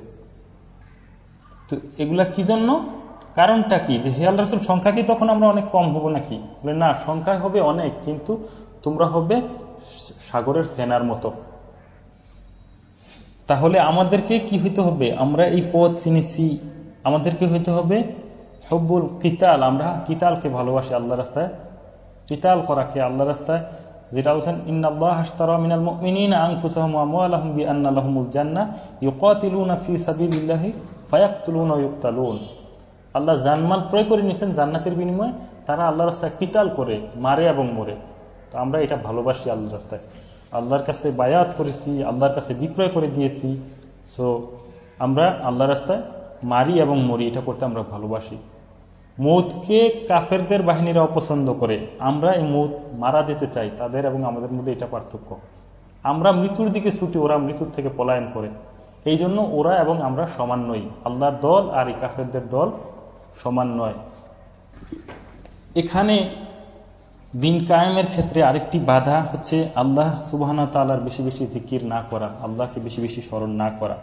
তো এগুলা কি জন্য, কারণটা কি, যে হে আল্লাহর রাসূল সংখ্যা কি তখন আমরা অনেক কম হব নাকি? বলে না, সংখ্যা হবে অনেক, কিন্তু তোমরা হবে সাগরের ফেনার মতো। তাহলে আমাদেরকে কি হইতে হবে, আমরা এই পথ চিনেছি, আমাদেরকে হইতে হবে হুব্বুল কিতাল, আমরা কিতালকে ভালোবাসি, আল্লাহ রাস্তায় কিতাল করাকে, আল্লাহ রাস্তায়, যেটা বলছেন ইন্নাল্লাহা আশতারা মিনাল মুমিনিনা আনফুসাহুম ওয়া আমওয়ালাহুম বিআন্না লাহুমুল জান্নাহ ইউকাতিলুনা ফি সাবিলিল্লাহি ফায়াকতুলুনা ওয়া ইউকতালুন। আল্লাহ জানমাল ক্রয় করে নিয়েছেন জান্নাতের বিনিময়ে, তারা আল্লাহ রাস্তায় কিতাল করে, মারে এবং মরে। তো আমরা এটা ভালোবাসি আল্লাহ রাস্তায়, আল্লাহর কাছে বায়াত করেছি, আল্লাহর কাছে বিক্রয় করে দিয়েছি। সো আমরা আল্লাহ রাস্তায় মারি এবং মরি, এটা করতে আমরা ভালোবাসি। মৌতকে কাফেরদের বাহিনীরা অপছন্দ করে, আমরা এই মৌত মারা যেতে চাই, তাদের এবং আমাদের মধ্যে এটা পার্থক্য। আমরা মৃত্যুর দিকে ছুটি, ওরা মৃত্যুর থেকে পলায়ন করে। এই জন্য ওরা এবং আমরা সমান নই, আল্লাহর দল আর এই কাফেরদের দল সমান নয়। এখানে দিন কায়েমের ক্ষেত্রে আরেকটি বাধা হচ্ছে আল্লাহ সুবহানাহু ওয়া তাআলার বেশি বেশি জিকির না করা, আল্লাহকে বেশি বেশি স্মরণ না করা।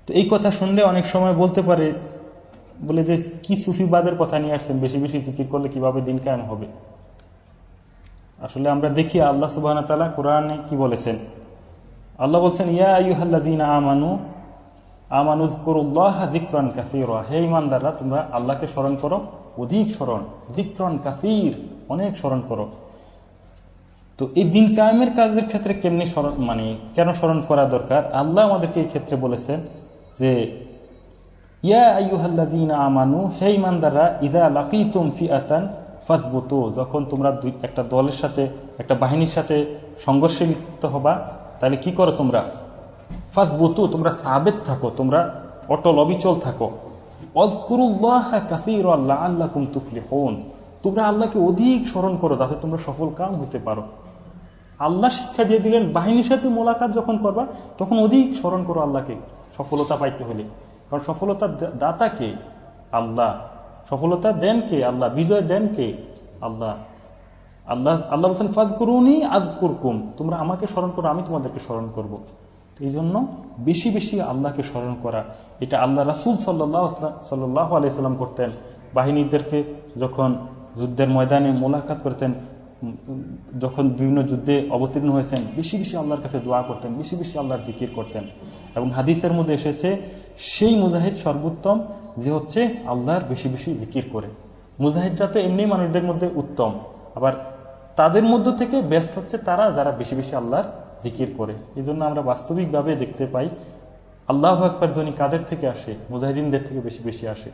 তো এই কথা শুনলে অনেক সময় বলতে পারে, বলে যে কি সুফিবাদের কথা নিয়ে আসছেন, বেশি বেশি জিকির করলে কিভাবে দিন কায়েম হবে? আসলে আমরা দেখি আল্লাহ সুবহানাহু ওয়া তাআলা কোরআনে কি বলেছেন। আল্লাহ বলছেন ইয়া আইয়ুহাল্লাযীনা আমানু যিকুরুল্লাহা যিকরান কাসীরা, হে ঈমানদাররা তোমরা আল্লাহকে স্মরণ করো অধিক স্মরণ, যিকরান কাসীর, অনেক স্মরণ করো। তো এই দিন কায়েমের কাজের ক্ষেত্রে কেমনি স্মরণ, মানে কেন স্মরণ করা দরকার? আল্লাহ আমাদেরকে এই ক্ষেত্রে বলেছেন যে ইয়া আইয়ুহাল্লাযীনা আমানু, হে ঈমানদাররা, ইযা লাকীতুম ফিআতান ফাসবুতু, যখন তোমরা একটা দলের সাথে, একটা বাহিনীর সাথে সংঘর্ষে লিপ্ত হবা, তাহলে কি করো তোমরা? ফাসবুতু, তোমরা সাবিত থাকো, তোমরা অটল অবিচল থাকো। ওয়াজকুরুল্লাহা কাসীরান লাআল্লাকুম তুফলিহুন, তোমরা আল্লাহকে অধিক স্মরণ করো যাতে তোমরা সফল কাম হতে পারো। আল্লাহ শিক্ষা দিয়ে দিলেন বাহিনীর সাথে মোলাকাত যখন করবা তখন অধিক স্মরণ করো আল্লাহকে সফলতা পাইতে হলে। কারণ সফলতার দাতা কে? আল্লাহ। সফলতা দেন কে? আল্লাহ। বিজয় দেন কে? আল্লাহ। আল্লাহ বলছেন ফাজকুরুনি আযকুরকুম, তোমরা আমাকে স্মরণ করো, আমি তোমাদেরকে স্মরণ করব। এই জন্য বেশি বেশি আল্লাহকে স্মরণ করা, এটা আল্লাহ রাসূল সাল্লাল্লাহু আলাইহি সাল্লাম করতেন। বাহিনীদেরকে যখন যুদ্ধের ময়দানে মোলাকাত করতেন, যখন বিভিন্ন যুদ্ধে অবতীর্ণ হয়েছেন, বেশি বেশি আল্লাহর কাছে দোয়া করতেন, বেশি বেশি আল্লাহর জিকির করতেন। এবং হাদিসের মধ্যে এসেছে সেই মুজাহিদ সর্বোত্তম যে হচ্ছে আল্লাহর বেশি বেশি জিকির করে। মুজাহিদরা তো এমনি মানুষদের মধ্যে উত্তম, আবার তাদের মধ্য থেকে বেস্ট হচ্ছে তারা যারা বেশি বেশি আল্লাহর জিকির করে। এই জন্য আমরা বাস্তবিকভাবে দেখতে পাই আল্লাহু আকবার ধ্বনি কাদের থেকে আসে? মুজাহিদিনদের থেকে বেশি বেশি আসে।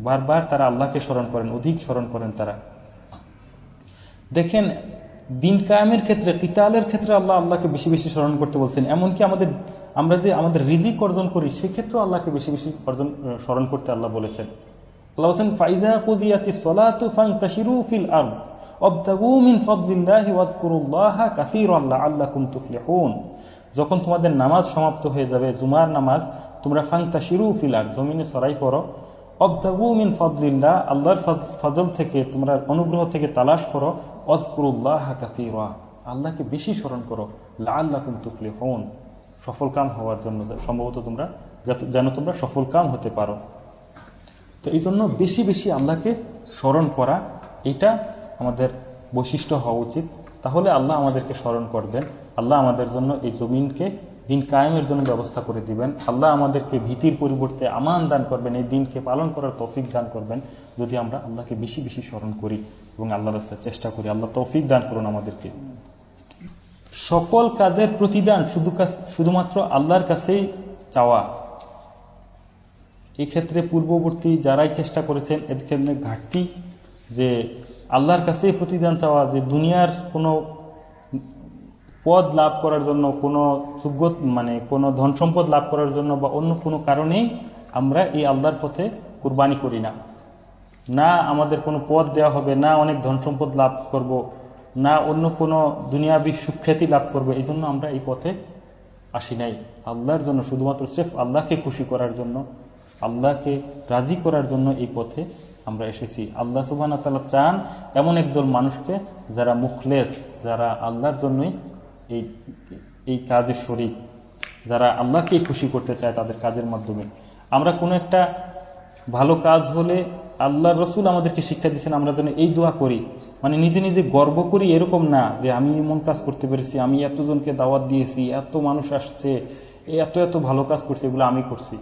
বারবার তারা আল্লাহকে স্মরণ করেন, অধিক স্মরণ করেন তারা। দেখেন দিন কায়েমের ক্ষেত্রে, কিতালের ক্ষেত্রে আল্লাহকে বেশি বেশি স্মরণ করতে বলছেন। এমনকি আমরা যে আমাদের রিজিক অর্জন করি সেক্ষেত্রেও আল্লাহকে বেশি বেশি স্মরণ করতে আল্লাহ বলেছেন। আল্লাহ বলেছেন ফাইযা কুদিয়াতিস সালাতু ফান্তাশিরু ফিল আরদ ওয়াবতাগু মিন ফাদলিল্লাহি ওয়াজকুরুল্লাহা কাসীরান লাআল্লাকুম তুফলিহুন, যখন তোমাদের নামাজ সমাপ্ত হয়ে যাবে, জুমার নামাজ, তোমরা ফান্তাশিরু ফিল আরদ, জমিনে ছড়াই পড়ো, ওয়াবতাগু মিন ফাদলিল্লাহ, আল্লাহর ফজল থেকে, তোমরা অনুগ্রহ থেকে তালাশ করো, ওয়াজকুরুল্লাহা কাসীরা, আল্লাহকে বেশি স্মরণ করো, লাআল্লাকুম তুফলিহুন, সফলকাম হওয়ার জন্য, সম্ভবত তোমরা যেন তোমরা সফলকাম হতে পারো। তো এই জন্য বেশি বেশি আল্লাহকে স্মরণ করা, এটা আমাদের বৈশিষ্ট্য হওয়া উচিত। তাহলে আল্লাহ আমাদেরকে স্মরণ করবেন, আল্লাহ আমাদের জন্য এই জমিনকে দিন কায়েমের জন্য ব্যবস্থা করে দিবেন, আল্লাহ আমাদেরকে ভীতির পরিবর্তে আমান দান করবেন, এই দিনকে পালন করার তৌফিক দান করবেন যদি আমরা আল্লাহকে বেশি বেশি স্মরণ করি এবং আল্লাহর রাস্তায় চেষ্টা করি। আল্লাহ তৌফিক দান করুন আমাদেরকে। সকল কাজের প্রতিদান শুধুমাত্র আল্লাহর কাছেই চাওয়া। এই ক্ষেত্রে পূর্ববর্তী যারাই চেষ্টা করেছেন এদের ক্ষেত্রে ঘাটতি, যে আল্লাহর কাছে প্রতিদান চাওয়া, যে দুনিয়ার কোনো পদ লাভ করার জন্য, কোনো কোনো ধন সম্পদ লাভ করার জন্য বা অন্য কোনো কারণেই আমরা এই আল্লাহর পথে কুরবানি করি না। না আমাদের কোনো পদ দেওয়া হবে, না অনেক ধন সম্পদ লাভ করব, না অন্য কোনো দুনিয়াবি সুখ্যাতি লাভ করবো, এই জন্য আমরা এই পথে আসি নাই। আল্লাহর জন্য, শুধুমাত্র সির্ফ আল্লাহকে খুশি করার জন্য, আল্লাহকে রাজি করার জন্য এই পথে আমরা এসেছি। আল্লাহ সুবহানাহু ওয়া তাআলা চান এমন একদল মানুষকে যারা মুখলেস, যারা আল্লাহর জন্যই এই কাজে শরীক, যারা আল্লাহকে খুশি করতে চায় তাদের কাজের মাধ্যমে। আমরা কোনো একটা ভালো কাজ হলে আল্লাহর রাসূল আমাদেরকে শিক্ষা দিয়েছেন আমরা যেন এই দোয়া করি, মানে নিজে নিজে গর্ব করি এরকম না, যে আমি এমন কাজ করতে পেরেছি, আমি এতজনকে দাওয়াত দিয়েছি, এত মানুষ আসছে, এত এত ভালো কাজ করছে, এগুলো আমি করছি।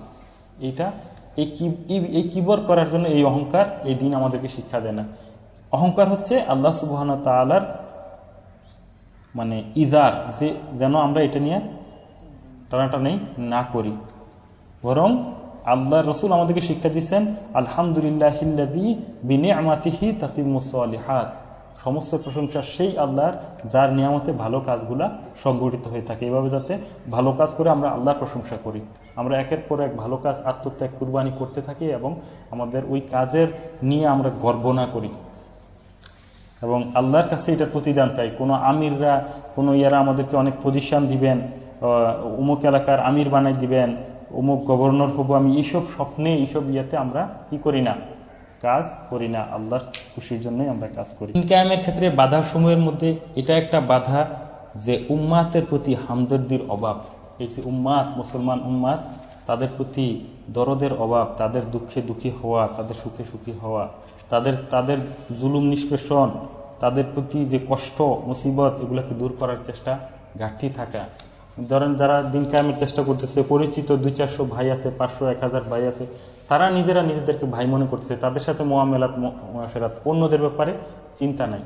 এই কিবর করার জন্য, এই অহংকার এই দিন আমাদেরকে শিক্ষা দেয় না। অহংকার হচ্ছে আল্লাহ সুবহানাহু ওয়া তাআলার মানে ইজার, যে যেন আমরা এটা নিয়ে টানাটানি না করি, বরং আল্লাহর রাসূল আমাদেরকে শিক্ষা দিয়েছেন আলহামদুলিল্লাহিল্লাযী বিনি'মাতিহি তাতিম্মুস সালিহাত, সমস্ত প্রশংসা সেই আল্লাহর যার নিয়ামতে ভালো কাজগুলা সংগঠিত হয়ে থাকে। এভাবে যাতে ভালো কাজ করে আমরা আল্লাহর প্রশংসা করি, আমরা একের পর এক ভালো কাজ আত্মত্যাগ কুরবানি করতে থাকি এবং আমাদের ওই কাজের নিয়ে আমরা গর্ব না করি এবং আল্লাহর কাছে এটা প্রতিদান চাই। কোনো আমিররা, কোনো ইয়ারা আমাদেরকে অনেক পজিশন দিবেন, অমুক এলাকার আমির বানাই দিবেন, অমুক গভর্নর হবো আমি, এইসব স্বপ্নে, এইসব ইয়েতে আমরা কি করি না, কাজ করি না। আল্লাহর খুশির জন্যই আমরা কাজ করি। দিন কায়েমের ক্ষেত্রে বাধা সমূহের মধ্যে এটা একটা বাধা যে উম্মাতের প্রতি হামদর্দির অভাব। এই যে উম্মাত, মুসলমান উম্মাত, তাদের প্রতি দরদের অভাব, তাদের দুঃখে দুঃখী হওয়া, তাদের সুখে সুখী হওয়া, তাদের জুলুম নিষ্পেষণ, তাদের প্রতি যে কষ্ট মুসিবত, এগুলোকে দূর করার চেষ্টা, ঘাটতি থাকা। ধরেন যারা দিন কায়েমের চেষ্টা করতেছে, পরিচিত 200-400 ভাই আছে, 500-1000 ভাই আছে, তারা নিজেরা নিজেদেরকে ভাই মনে করতেছে, তাদের সাথে মুআমেলাত অন্যদের ব্যাপারে চিন্তা নাই।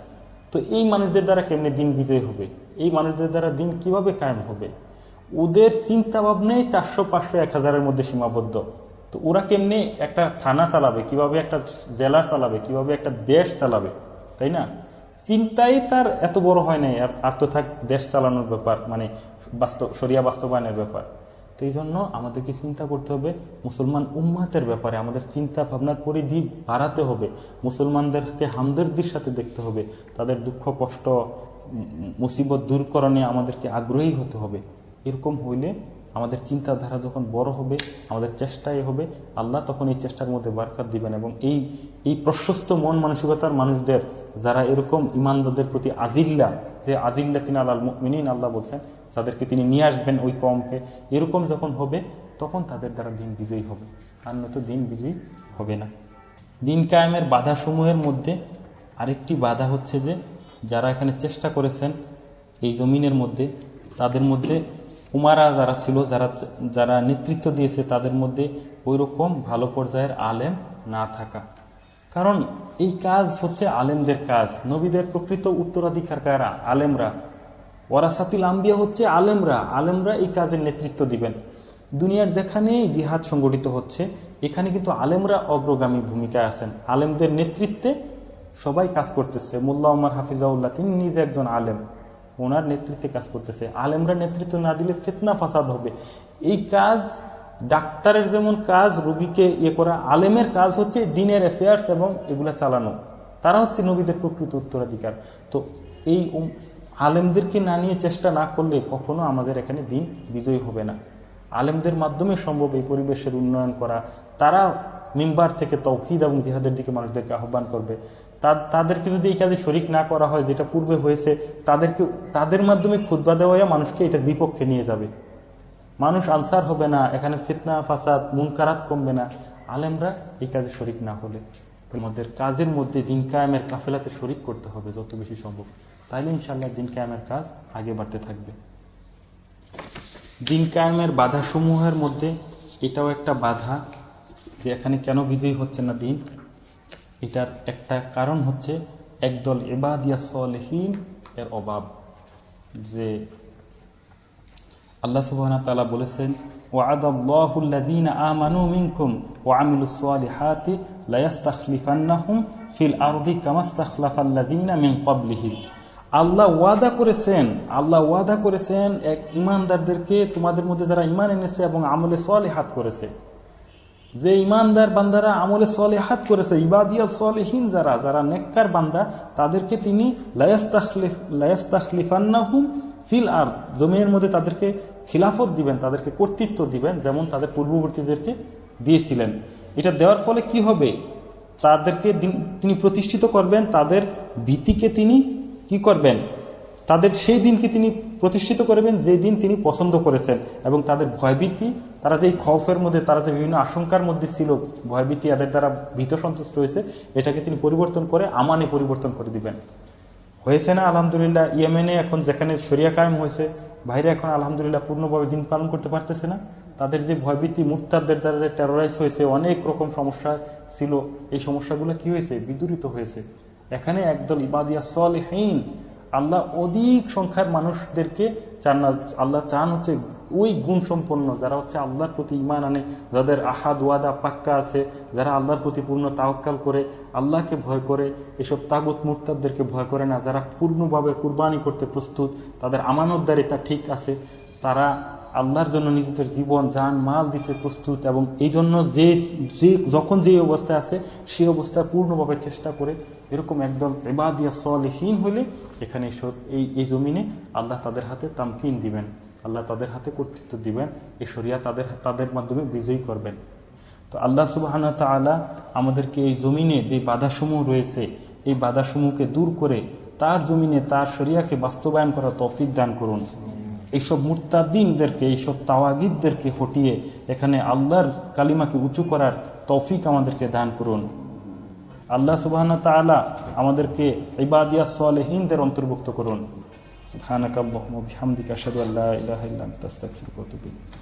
তো এই মানুষদের দ্বারা কেমনে দিন বিজয় হবে? এই মানুষদের দ্বারা দিন কিভাবে কায়েম হবে? ওদের চিন্তা ভাবনাই 400-500-1000-এর মধ্যে সীমাবদ্ধ। তো ওরা কেমনে একটা থানা চালাবে, কিভাবে একটা জেলা চালাবে, কিভাবে একটা দেশ চালাবে, তাই না? চিন্তাই তার এত বড় হয় নাই আর তো থাক দেশ চালানোর ব্যাপার, মানে শরিয়া বাস্তবায়নের ব্যাপার। তো এই জন্য আমাদেরকে চিন্তা করতে হবে মুসলমান উম্মাতের ব্যাপারে, আমাদের চিন্তা ভাবনার পরিধি বাড়াতে হবে, মুসলমানদেরকে হামদর্দির সাথে দেখতে হবে, তাদের দুঃখ কষ্ট মুসিবত দূরকরণে আমাদেরকে আগ্রহী হতে হবে। এরকম হইলে আমাদের চিন্তাধারা যখন বড় হবে, আমাদের চেষ্টাই হবে, আল্লাহ তখন এই চেষ্টার মধ্যে বরকত দিবেন এবং এই প্রশস্ত মন মানসিকতার মানুষদের, যারা এরকম ইমানদারদের প্রতি আজিল্লা, যে আজিল্লাতিন আলাল মুমিনিন আল্লাহ বলছেন, যাদেরকে তিনি নিয়ে আসবেন ওই কওমকে, এরকম যখন হবে তখন তাদের দ্বারা দিন বিজয়ী হবে, আর নয়তো দিন বিজয়ী হবে না। দিন কায়েমের বাধা সমূহের মধ্যে আরেকটি বাধা হচ্ছে যে যারা এখানে চেষ্টা করেছেন এই জমিনের মধ্যে, তাদের মধ্যে উমারা যারা ছিল, যারা নেতৃত্ব দিয়েছে, তাদের মধ্যে ওই রকম ভালো পর্যায়ের আলেম না থাকা। কারণ এই কাজ হচ্ছে আলেমদের কাজ, নবীদের প্রকৃত উত্তরাধিকার কারা? আলেমরা। ওয়ারাসাতুল আম্বিয়া হচ্ছে আলেমরা এই কাজের নেতৃত্ব দিবেন। দুনিয়ার যেখানে জিহাদ সংগঠিত হচ্ছে, এখানে কিন্তু আলেমরা অগ্রগামী ভূমিকায় আছেন, আলেমদের নেতৃত্বে সবাই কাজ করতেছে। মোল্লা ওমর হাফিজাউল্লাহ তিনি নিজে একজন আলেম, ওনার নেতৃত্বে কাজ করতেছে। আলেমরা নেতৃত্ব না দিলে ফিতনা ফাসাদ হবে। এই কাজ ডাক্তারের যেমন কাজ রোগীকে করা, আলেমের কাজ হচ্ছে দিনের অ্যাফেয়ার্স এবং এগুলা চালানো। তারা হচ্ছে নবীদের প্রকৃত উত্তরাধিকার। তো এই আলেমদেরকে না নিয়ে চেষ্টা না করলে কখনো আমাদের এখানে দিন বিজয়ী হবে না। আলেমদের মাধ্যমে সম্ভব এই পরিবেশের উন্নয়ন করা। তারা মিম্বার থেকে তাওহীদ এবং জিহাদের দিকে মানুষদেরকে আহ্বান করবে। তাদেরকে যদি এই কাজে শরিক না করা হয়, যেটা পূর্বে হয়েছে, তাদের মাধ্যমে খুতবা দেওয়া মানুষকে এটার বিপক্ষে নিয়ে যাবে। মানুষ আনসার হবে না, এখানে ফিতনা ফাসাদ মুনকারাত কমবে না, আলেমরা এই কাজে শরিক না হলে। আমাদের কাজের মধ্যে দিন কায়েমের কাফেলাতে শরিক করতে হবে যত বেশি সম্ভব, তাইলে ইনশাআল্লাহ দিন কায়েমের কাজ আগে বাড়তে থাকবে। দিন কায়েমের বাধা সমূহের মধ্যে এটাও একটা বাধা যে এখানে কেন বিজয়ী হচ্ছে না দিন। এটার একটা কারণ হচ্ছে একদল ইবাদিয়াস সালিহিন এর অভাব। যে আল্লাহ সুবহানাহু ওয়া তাআলা বলেছেন, ওয়া'আদাল্লাহুল্লাযীনা আমানু মিনকুম ওয়া আমিলুস সালিহাতি লায়াস্তাখলিফান্নাহুম ফিল আরদি কামাস্তাখলাফাল্লাযীনা মিন ক্বাবলিহি। আল্লাহ ওয়াদা করেছেন এক ঈমানদারদেরকে, তোমাদের মধ্যে যারা ঈমান এনেছে এবং আমলে সলিহাত করেছে, যে ঈমানদার বান্দারা আমলে সলিহাত করেছে, ইবাদিয়াস সলিহিন যারা নেককার বান্দা, তাদেরকে তিনি লায়াস্তাখলিফান্নাহুম ফিল আরদ, জমিনের মধ্যে তাদেরকে খিলাফত দিবেন, তাদেরকে কর্তৃত্ব দিবেন, যেমন তাদের পূর্ববর্তীদেরকে দিয়েছিলেন। এটা দেওয়ার ফলে কি হবে? তাদেরকে তিনি প্রতিষ্ঠিত করবেন, তাদের ভীতিকে তিনি কি করবেন? তাদের সেই দিনকে তিনি প্রতিষ্ঠিত করবেন যে দিন তিনি পছন্দ করেছেন, এবং তাদের ভয়ভীতি, তারা যে খৌফের মধ্যে, তারা যে বিভিন্ন আশঙ্কার মধ্যে ছিল, ভয়ভীতি এদের দ্বারা ভীত সন্তুষ্ট হয়েছে, এটাকে তিনি পরিবর্তন করে আমানে পরিবর্তন করে দিবেন। হয়েছে না আলহামদুলিল্লাহ? ইয়েমেনে এখন যেখানে শরিয়া কায়েম হয়েছে, ভাইরা এখন আলহামদুলিল্লাহ পূর্ণভাবে দিন পালন করতে পারতেছে না। তাদের যে ভয়ভীতি, মুরতাদদের দ্বারা যে টেরোরাইজ হয়েছে, অনেক রকম সমস্যা ছিল, এই সমস্যাগুলো কি হয়েছে? বিদূরিত হয়েছে। এখানে একদল ইবাদিয়াস সলিহিন, আল্লাহ অধিক সংখ্যার মানুষদেরকে চান না, আল্লাহ চান হচ্ছে ওই গুণ সম্পন্ন যারা হচ্ছে আল্লাহর প্রতি ঈমান আনে, যাদের আহাদ ওয়াদা পাক্কা আছে, যারা আল্লাহর প্রতি পূর্ণ তাওয়াক্কাল করে, আল্লাহকে ভয় করে, এসব তাগুত মুরতাদদেরকে ভয় করে না, যারা পূর্ণভাবে কুরবানি করতে প্রস্তুত, তাদের আমানতদারিতা ঠিক আছে, তারা আল্লাহর জন্য নিজেদের জীবন জান মাল দিতে প্রস্তুত, এবং এই জন্য যে যখন যে অবস্থায় আছে সেই অবস্থায় পূর্ণভাবে চেষ্টা করে, এরকম একদম ইবাদিয়াস সলিহিন হলে এখানে এই জমিনে আল্লাহ তাদের হাতে তামকিন দিবেন, আল্লাহ তাদের হাতে কর্তৃত্ব দিবেন, এই শরিয়া তাদের মাধ্যমে বিজয়ী করবেন। তো আল্লাহ সুবহানাহু ওয়া তাআলা আমাদেরকে এই জমিনে যে বাধাসমূহ রয়েছে, এই বাধাসমূহকে দূর করে তার জমিনে তার শরিয়াকে বাস্তবায়ন করার তৌফিক দান করুন। এইসব মুরতাদিনদেরকে, এইসব তাওয়াগিদদেরকে হটিয়ে এখানে আল্লাহর কালিমাকে উঁচু করার তৌফিক আমাদেরকে দান করুন। আল্লাহ সুবহানাহু ওয়া তাআলা আমাদেরকে ইবাদিয়াস সলিহিনদের অন্তর্ভুক্ত করুন। সুবহানাকাল্লাহুম্মা ওয়া বিহামদিকা আশহাদু আল্লা ইলাহা ইল্লা আনতা আস্তাগফিরুকা ওয়া আতুবু ইলাইক।